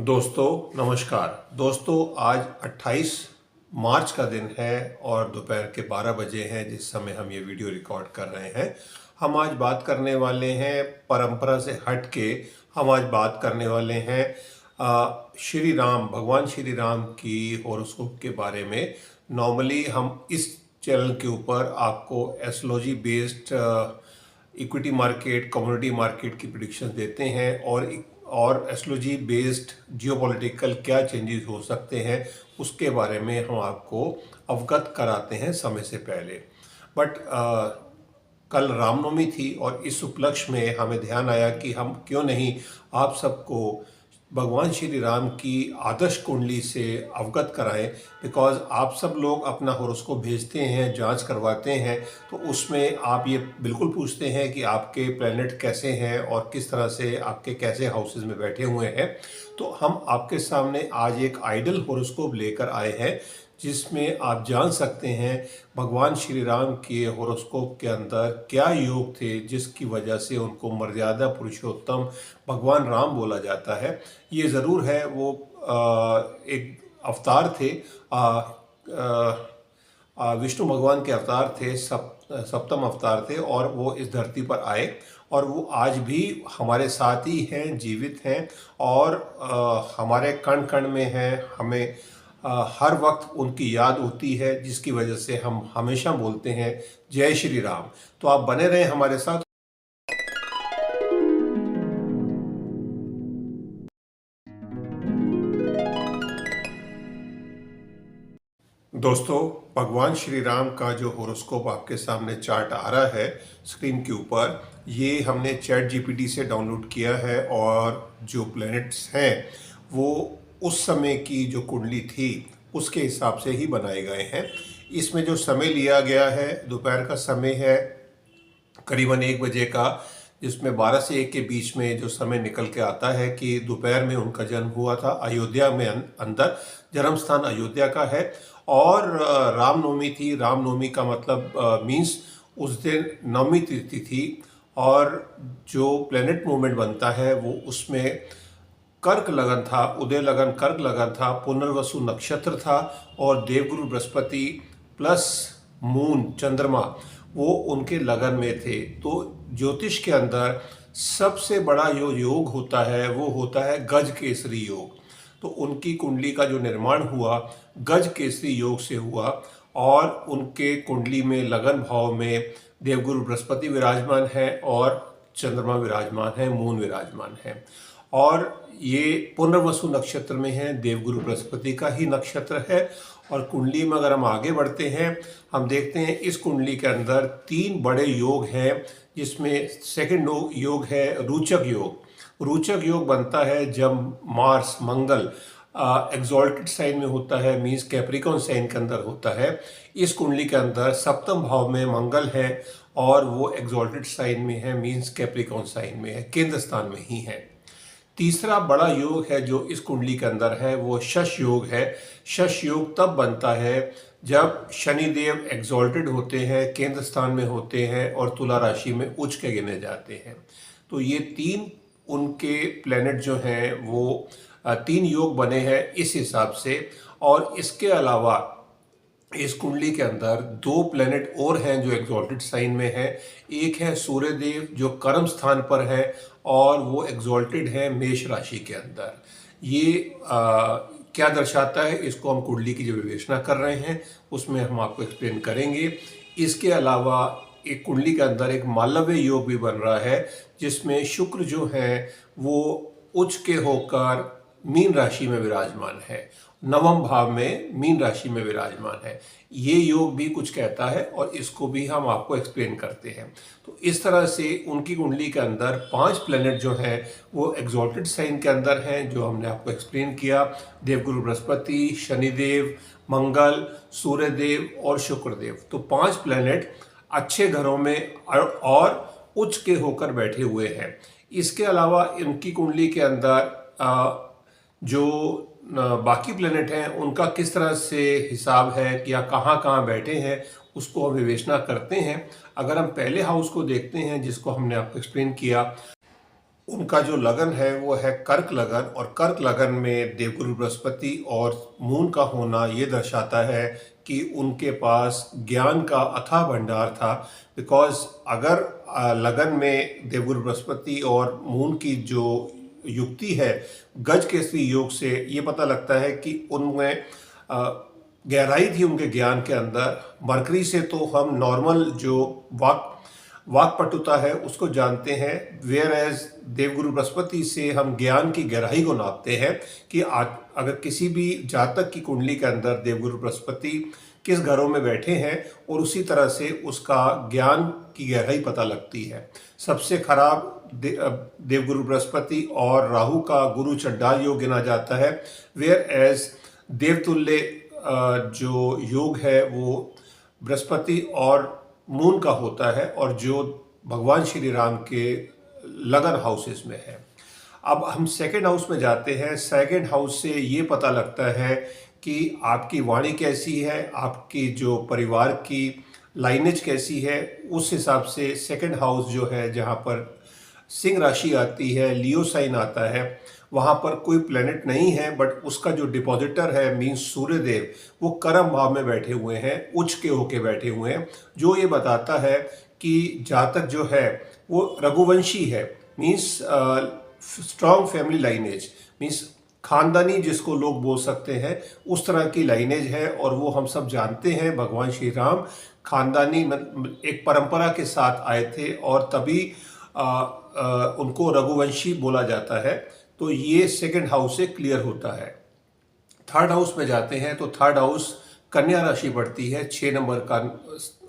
दोस्तों नमस्कार। दोस्तों आज 28 मार्च का दिन है और दोपहर के 12 बजे हैं जिस समय हम ये वीडियो रिकॉर्ड कर रहे हैं। हम आज बात करने वाले हैं परंपरा से हट के। हम आज बात करने वाले हैं श्री राम, भगवान श्री राम की हॉरोस्कोप के बारे में। नॉर्मली हम इस चैनल के ऊपर आपको astrology based equity market, community market की प्रेडिक्शन देते हैं और एस्ट्रोलॉजी बेस्ड जियोपॉलिटिकल क्या चेंजेस हो सकते हैं उसके बारे में हम आपको अवगत कराते हैं समय से पहले। बट कल रामनवमी थी और इस उपलक्ष्य में हमें ध्यान आया कि हम क्यों नहीं आप सबको भगवान श्री राम की आदर्श कुंडली से अवगत कराएं। बिकॉज आप सब लोग अपना हॉरोस्कोप भेजते हैं, जांच करवाते हैं, तो उसमें आप ये बिल्कुल पूछते हैं कि आपके प्लैनेट कैसे हैं और किस तरह से आपके कैसे हाउसेस में बैठे हुए हैं। तो हम आपके सामने आज एक आइडल हॉरोस्कोप लेकर आए हैं जिसमें आप जान सकते हैं भगवान श्री राम के हॉरोस्कोप के अंदर क्या योग थे जिसकी वजह से उनको मर्यादा पुरुषोत्तम भगवान राम बोला जाता है। ये ज़रूर है वो एक अवतार थे, विष्णु भगवान के अवतार थे, सप्तम अवतार थे और वो इस धरती पर आए और वो आज भी हमारे साथ ही हैं, जीवित हैं और हमारे कण कण में हैं। हमें हर वक्त उनकी याद होती है जिसकी वजह से हम हमेशा बोलते हैं जय श्री राम। तो आप बने रहें हमारे साथ। दोस्तों भगवान श्री राम का जो हॉरोस्कोप आपके सामने चार्ट आ रहा है स्क्रीन के ऊपर, ये हमने चैट जीपीटी से डाउनलोड किया है और जो प्लैनेट्स हैं वो उस समय की जो कुंडली थी उसके हिसाब से ही बनाए गए हैं। इसमें जो समय लिया गया है दोपहर का समय है करीबन 1 बजे का, जिसमें 12 से 1 के बीच में जो समय निकल के आता है कि दोपहर में उनका जन्म हुआ था अयोध्या में। अंदर जन्म स्थान अयोध्या का है और रामनवमी थी। रामनवमी का मतलब मीन्स उस दिन नवमी तिथि थी और जो प्लेनेट मूवमेंट बनता है वो उसमें कर्क लगन था, उदय लगन कर्क लगन था, पुनर्वसु नक्षत्र था और देवगुरु बृहस्पति प्लस मून चंद्रमा वो उनके लगन में थे। तो ज्योतिष के अंदर सबसे बड़ा जो योग होता है वो होता है गज केसरी योग। तो उनकी कुंडली का जो निर्माण हुआ गज केसरी योग से हुआ और उनके कुंडली में लगन भाव में देवगुरु बृहस्पति विराजमान है और चंद्रमा विराजमान है, मून विराजमान है और ये पुनर्वसु नक्षत्र में है, देवगुरु बृहस्पति का ही नक्षत्र है। और कुंडली में अगर हम आगे बढ़ते हैं हम देखते हैं इस कुंडली के अंदर 3 बड़े योग हैं जिसमें सेकंड योग है रोचक योग। रोचक योग बनता है जब मार्स मंगल एग्जॉल्टेड साइन में होता है, मीन्स कैप्रिकॉन साइन के अंदर होता है। इस कुंडली के अंदर सप्तम भाव में मंगल है और वो एग्जॉल्टेड साइन में है, मीन्स कैप्रिकॉन साइन में है, केंद्र स्थान में ही है। तीसरा बड़ा योग है जो इस कुंडली के अंदर है वो शश योग है। शश योग तब बनता है जब शनिदेव एग्जॉल्टेड होते हैं, केंद्र स्थान में होते हैं और तुला राशि में उच्च के गिने जाते हैं। तो ये 3 उनके प्लैनेट जो हैं वो 3 योग बने हैं इस हिसाब से। और इसके अलावा इस कुंडली के अंदर 2 प्लैनेट और हैं जो एग्जॉल्टेड साइन में है। एक है सूर्यदेव जो कर्म स्थान पर है और वो एग्जॉल्टेड है मेष राशि के अंदर। ये क्या दर्शाता है इसको हम कुंडली की जो विवेचना कर रहे हैं उसमें हम आपको एक्सप्लेन करेंगे। इसके अलावा एक कुंडली के अंदर एक मालव्य योग भी बन रहा है जिसमें शुक्र जो है वो उच्च के होकर मीन राशि में विराजमान है, नवम भाव में मीन राशि में विराजमान है। ये योग भी कुछ कहता है और इसको भी हम आपको एक्सप्लेन करते हैं। तो इस तरह से उनकी कुंडली के अंदर 5 प्लैनेट जो हैं वो एग्जॉल्टेड साइन के अंदर हैं जो हमने आपको एक्सप्लेन किया। देवगुरु बृहस्पति, शनिदेव, मंगल, सूर्यदेव और शुक्रदेव। तो 5 प्लैनेट अच्छे घरों में और उच्च के होकर बैठे हुए हैं। इसके अलावा इनकी कुंडली के अंदर जो बाकी प्लैनेट हैं उनका किस तरह से हिसाब है कि या कहाँ कहाँ बैठे हैं उसको हम विवेचना करते हैं। अगर हम पहले हाउस को देखते हैं जिसको हमने आपको एक्सप्लेन किया, उनका जो लगन है वो है कर्क लगन, और कर्क लगन में देवगुरु बृहस्पति और मून का होना ये दर्शाता है कि उनके पास ज्ञान का अथाह भंडार था। बिकॉज अगर लगन में देवगुरु बृहस्पति और मून की जो युक्ति है गज केसरी योग से, ये पता लगता है कि उनमें गहराई थी उनके ज्ञान के अंदर। मरकरी से तो हम नॉर्मल जो वाक्पटुता है उसको जानते हैं, वेयर एज देवगुरु बृहस्पति से हम ज्ञान की गहराई को नापते हैं कि अगर किसी भी जातक की कुंडली के अंदर देवगुरु बृहस्पति किस घरों में बैठे हैं, और उसी तरह से उसका ज्ञान की गहराई पता लगती है। सबसे खराब देवगुरु बृहस्पति और राहु का गुरु चंडाल योग गिना जाता है, वेयर एज देवतुल्य जो योग है वो बृहस्पति और मून का होता है, और जो भगवान श्री राम के लगन हाउसेस में है। अब हम सेकंड हाउस में जाते हैं। सेकंड हाउस से ये पता लगता है कि आपकी वाणी कैसी है, आपकी जो परिवार की लाइनेज कैसी है। उस हिसाब से सेकंड हाउस जो है, जहाँ पर सिंह राशि आती है, लियो साइन आता है, वहाँ पर कोई प्लेनेट नहीं है, बट उसका जो डिपॉजिटर है मीन्स सूर्यदेव, वो कर्म भाव में बैठे हुए हैं, उच्च के होके बैठे हुए हैं, जो ये बताता है कि जातक जो है वो रघुवंशी है। Means strong family lineage, means खानदानी जिसको लोग बोल सकते हैं, उस तरह की लाइनेज है। और वो हम सब जानते हैं, भगवान श्री राम खानदानी एक परंपरा के साथ आए थे, और तभी उनको रघुवंशी बोला जाता है। तो ये सेकंड हाउस से क्लियर होता है। थर्ड हाउस में जाते हैं तो थर्ड हाउस कन्या राशि पड़ती है, 6 नंबर का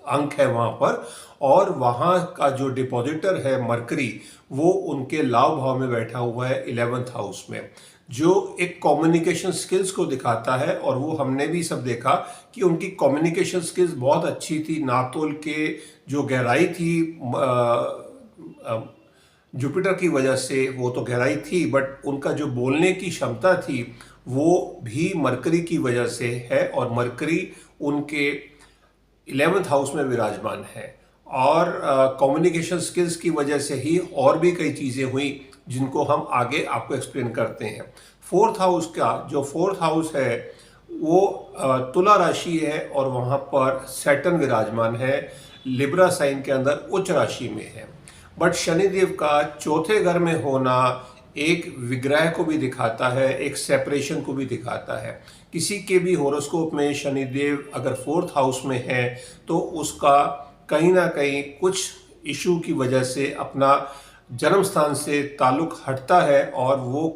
अंक है वहाँ पर, और वहाँ का जो डिपॉजिटर है मरकरी, वो उनके लाभ भाव में बैठा हुआ है 11th हाउस में, जो एक कम्युनिकेशन स्किल्स को दिखाता है। और वो हमने भी सब देखा कि उनकी कम्युनिकेशन स्किल्स बहुत अच्छी थी। नापतोल के जो गहराई थी जुपिटर की वजह से वो तो गहराई थी, बट उनका जो बोलने की क्षमता थी वो भी मरकरी की वजह से है, और मरकरी उनके 11th हाउस में विराजमान है। और कम्युनिकेशन स्किल्स की वजह से ही और भी कई चीज़ें हुई जिनको हम आगे आपको एक्सप्लेन करते हैं। फोर्थ हाउस का जो फोर्थ हाउस है वो तुला राशि है, और वहाँ पर सैटर्न विराजमान है, लिब्रा साइन के अंदर उच्च राशि में है। बट शनिदेव का चौथे घर में होना एक विग्रह को भी दिखाता है, एक सेपरेशन को भी दिखाता है। किसी के भी होरोस्कोप में शनिदेव अगर फोर्थ हाउस में है तो उसका कहीं ना कहीं कुछ इशू की वजह से अपना जन्म स्थान से ताल्लुक हटता है, और वो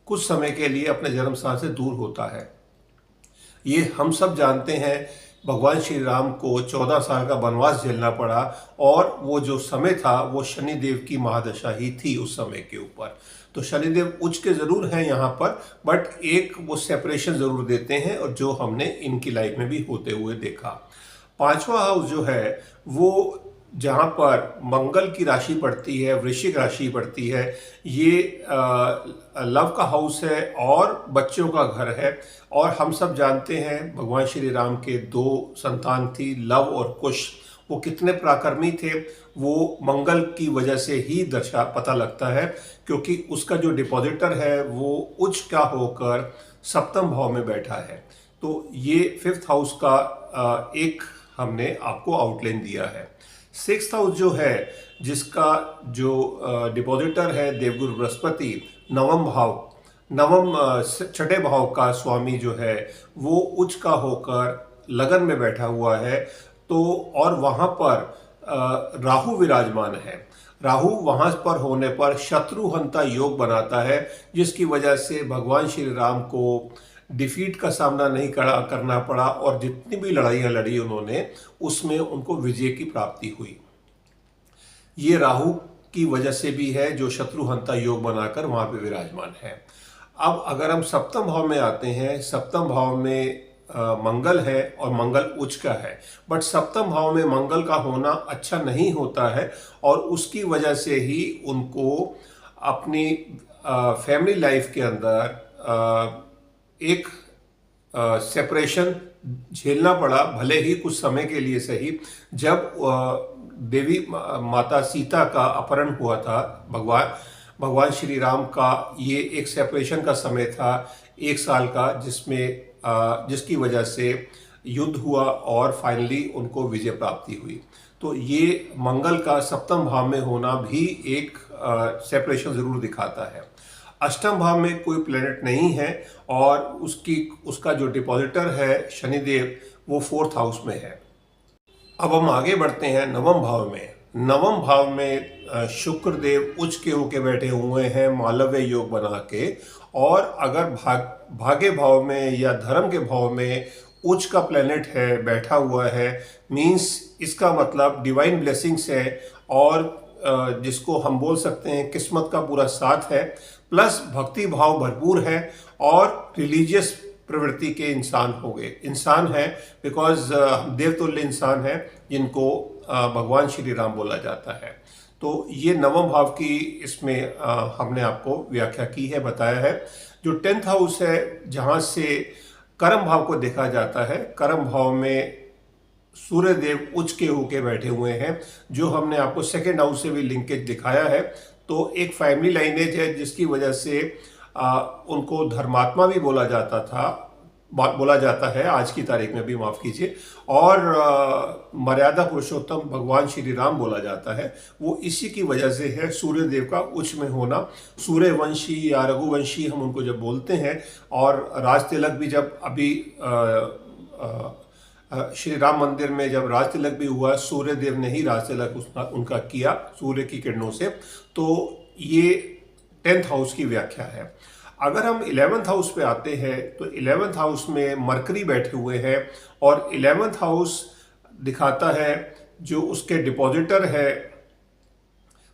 कुछ समय के लिए अपने जन्म स्थान से दूर होता है। ये हम सब जानते हैं, भगवान श्री राम को 14 साल का वनवास झेलना पड़ा, और वो जो समय था वो शनिदेव की महादशा ही थी उस समय के ऊपर। तो शनिदेव उच्च के जरूर हैं यहाँ पर, बट एक वो सेपरेशन जरूर देते हैं, और जो हमने इनकी लाइफ में भी होते हुए देखा। 5वां हाउस जो है वो जहाँ पर मंगल की राशि पड़ती है, वृश्चिक राशि पड़ती है, ये लव का हाउस है और बच्चों का घर है। और हम सब जानते हैं भगवान श्री राम के 2 संतान थी, लव और कुश। वो कितने पराक्रमी थे वो मंगल की वजह से ही दर्शा पता लगता है, क्योंकि उसका जो डिपॉजिटर है वो उच्च का होकर 7वें भाव में बैठा है। तो ये 5th हाउस का एक हमने आपको आउटलाइन दिया है। 6th हाउस जो है, जिसका जो डिपॉजिटर है देवगुरु बृहस्पति, नवम छठे भाव का स्वामी जो है वो उच्च का होकर लगन में बैठा हुआ है। तो और वहाँ पर राहु विराजमान है। राहु वहाँ पर होने पर शत्रुहंता योग बनाता है, जिसकी वजह से भगवान श्री राम को डिफीट का सामना नहीं करना पड़ा, और जितनी भी लड़ाइयाँ लड़ी उन्होंने उसमें उनको विजय की प्राप्ति हुई। ये राहु की वजह से भी है, जो शत्रुहंता योग बनाकर वहाँ पे विराजमान है। अब अगर हम 7वें भाव में आते हैं, 7वें भाव में मंगल है, और मंगल उच्च का है। बट 7वें भाव में मंगल का होना अच्छा नहीं होता है, और उसकी वजह से ही उनको अपनी फैमिली लाइफ के अंदर एक सेपरेशन झेलना पड़ा, भले ही कुछ समय के लिए सही। जब देवी माता सीता का अपहरण हुआ था भगवान श्री राम का ये एक सेपरेशन का समय था 1 साल का, जिसकी वजह से युद्ध हुआ और फाइनली उनको विजय प्राप्ति हुई। तो ये मंगल का सप्तम भाव में होना भी एक सेपरेशन ज़रूर दिखाता है। अष्टम भाव में कोई प्लेनेट नहीं है और उसका जो डिपॉजिटर है शनिदेव, वो 4th हाउस में है। अब हम आगे बढ़ते हैं नवम भाव में। नवम भाव में शुक्र देव उच्च के होके बैठे हुए हैं मालव्य योग बना के, और अगर भाग्य भाव में या धर्म के भाव में उच्च का प्लेनेट है बैठा हुआ है, मींस इसका मतलब डिवाइन ब्लेसिंग्स है और जिसको हम बोल सकते हैं किस्मत का पूरा साथ है, प्लस भक्ति भाव भरपूर है और रिलीजियस प्रवृत्ति के इंसान है, बिकॉज देवतुल्य इंसान है जिनको भगवान श्री राम बोला जाता है। तो ये नवम भाव की इसमें हमने आपको व्याख्या की है, बताया है। जो 10th हाउस है जहाँ से कर्म भाव को देखा जाता है, कर्म भाव में सूर्य देव उच्च के होके बैठे हुए हैं, जो हमने आपको 2nd हाउस से भी लिंकेज दिखाया है। तो एक फैमिली लाइनेज है जिसकी वजह से उनको धर्मात्मा भी बोला जाता है आज की तारीख में भी, माफ़ कीजिए, और मर्यादा पुरुषोत्तम भगवान श्री राम बोला जाता है। वो इसी की वजह से है सूर्य देव का उच्च में होना। सूर्यवंशी या रघुवंशी हम उनको जब बोलते हैं, और राज तिलक भी जब अभी श्री राम मंदिर में जब राज तिलक भी हुआ, सूर्य देव ने ही राज तिलक उनका किया सूर्य की किरणों से। तो ये 10th हाउस की व्याख्या है। अगर हम 11th हाउस पे आते हैं तो 11th हाउस में मरकरी बैठे हुए हैं, और 11th हाउस दिखाता है जो उसके डिपॉजिटर है,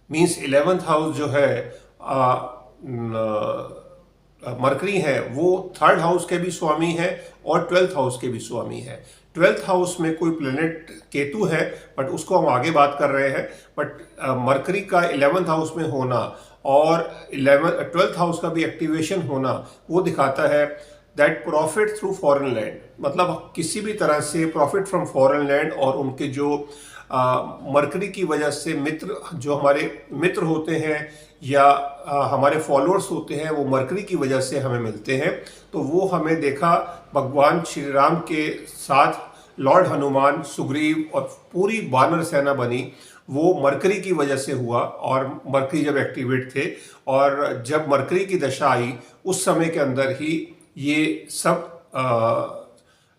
मींस 11th हाउस जो है मरकरी है, वो 3rd हाउस के भी स्वामी है और 12th हाउस के भी स्वामी है। 12th हाउस में कोई प्लेनेट केतु है, बट उसको हम आगे बात कर रहे हैं। बट मरकरी का 11th हाउस में होना और 12th हाउस का भी एक्टिवेशन होना, वो दिखाता है that profit through foreign land, मतलब किसी भी तरह से प्रॉफिट फ्रॉम फॉरेन लैंड। और उनके जो मरकरी की वजह से मित्र, जो हमारे मित्र होते हैं या हमारे फॉलोअर्स होते हैं, वो मरकरी की वजह से हमें मिलते हैं। तो वो हमें देखा भगवान श्री राम के साथ लॉर्ड हनुमान, सुग्रीव और पूरी वानर सेना बनी, वो मरकरी की वजह से हुआ। और मरकरी जब एक्टिवेट थे, और जब मरकरी की दशा आई, उस समय के अंदर ही ये सब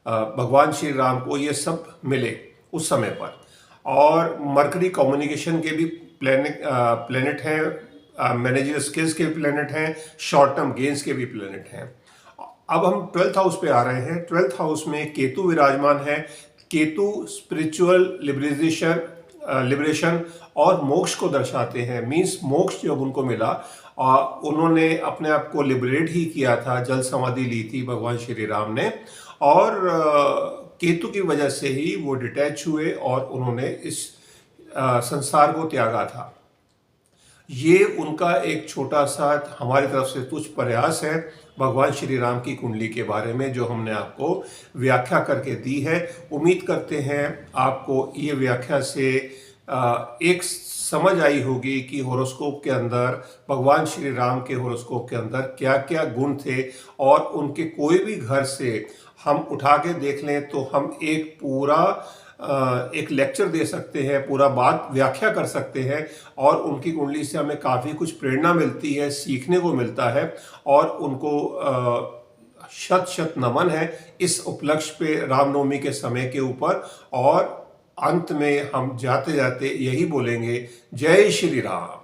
भगवान श्री राम को ये सब मिले उस समय पर। और मरकरी कम्युनिकेशन के भी प्लेनेट हैं, मैनेजर स्किल्स के प्लेनेट हैं, शॉर्ट टर्म गेन्स के भी प्लेनेट हैं। अब हम 12th हाउस पे आ रहे हैं। 12th हाउस में केतु विराजमान है। केतु स्पिरिचुअल लिबरेशन और मोक्ष को दर्शाते हैं। मीन्स मोक्ष जब उनको मिला, उन्होंने अपने आप को लिबरेट ही किया था, जल समाधि ली थी भगवान श्री राम ने, और केतु की वजह से ही वो डिटैच हुए और उन्होंने इस संसार को त्यागा था। ये उनका एक छोटा सा हमारी तरफ से तुच्छ प्रयास है भगवान श्री राम की कुंडली के बारे में, जो हमने आपको व्याख्या करके दी है। उम्मीद करते हैं आपको ये व्याख्या से एक समझ आई होगी कि होरोस्कोप के अंदर, भगवान श्री राम के होरोस्कोप के अंदर क्या क्या गुण थे, और उनके कोई भी घर से हम उठा के देख लें तो हम एक पूरा एक लेक्चर दे सकते हैं, पूरा बात व्याख्या कर सकते हैं, और उनकी कुंडली से हमें काफ़ी कुछ प्रेरणा मिलती है, सीखने को मिलता है। और उनको शत शत नमन है इस उपलक्ष्य पे, रामनवमी के समय के ऊपर। और अंत में हम जाते जाते यही बोलेंगे, जय श्री राम।